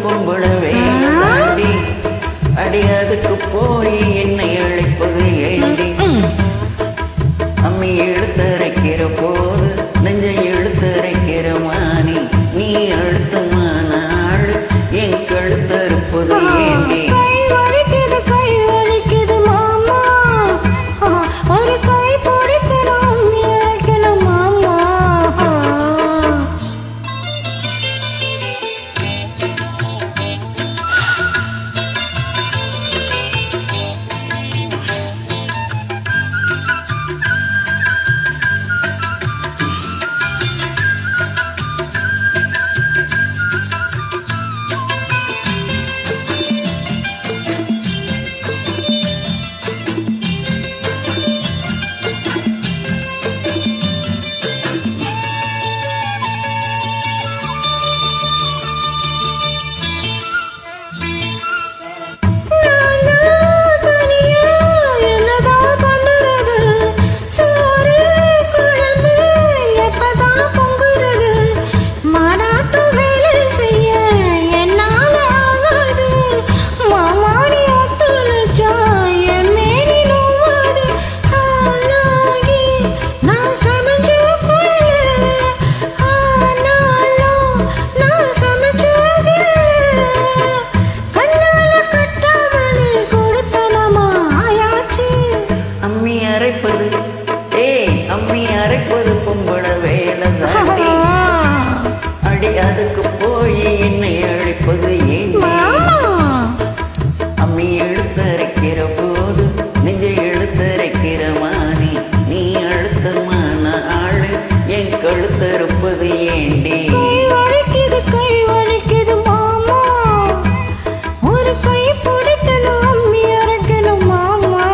பொம்புள வேண்டி அடி அதுக்கு போய் என்னை அழைப்பது ஏண்டி அம்மி இழுத்தரைக்கிற போது நெஞ்சை இழுத்தரைக்கிற மானி நீ அழுத்தமான ஆள் என் கழுத்தறுப்பது ஏண்டி அம்மி அரைப்பது பொம்பள வேலை தாண்டி அடி அதுக்கு போய் என்னை அழைப்பது ஏன் அம்மி எழுத்தரைக்கிற போது நெஞ்சை எழுத்தரைக்கிற மானி நீ அழுத்தமான ஆளு என் கழுத்தறுப்பது ஏண்டி கை வலிக்குது மாமா ஒரு கை பிடிக்கணும் அம்மி அரைக்கணும் மாமா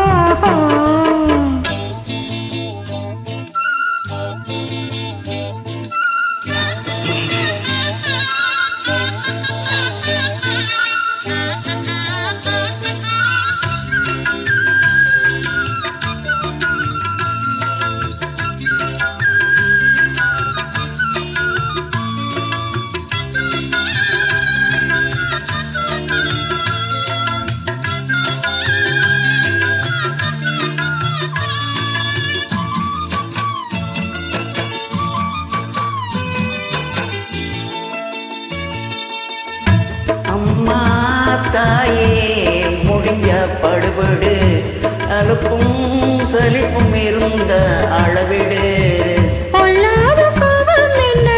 அம்மா தாயே முடிஞ்ச படுபடு அலுப்பும் சலிப்பும் இருந்த அளவிடு பொல்லாத கோபம் என்ன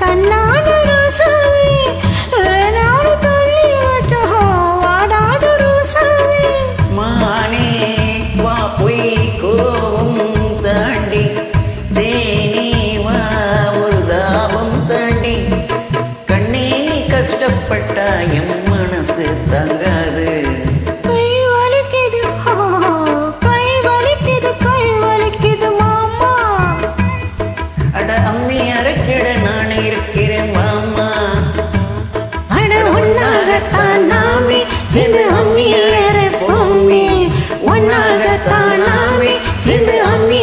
கண்ணான ரோசாவே வேணாடு தள்ளி வச்சோ வாடாத ரோசாவே மானே வா பொய் கோபம் தாண்டி தேனி வா ஒரு தாபம் தாண்டி கண்ணே கஷ்டப்பட்டா என் மனசு தங்காது மாமா அட அம்மி அரைக்கிட நான் இருக்கிறேன் மாமா அட ஒன்னாகத்தான் நாமே சேர்ந்து அம்மி அரைப்போமே ஒன்னாகத்தான் நாமே சேர்ந்து அம்மி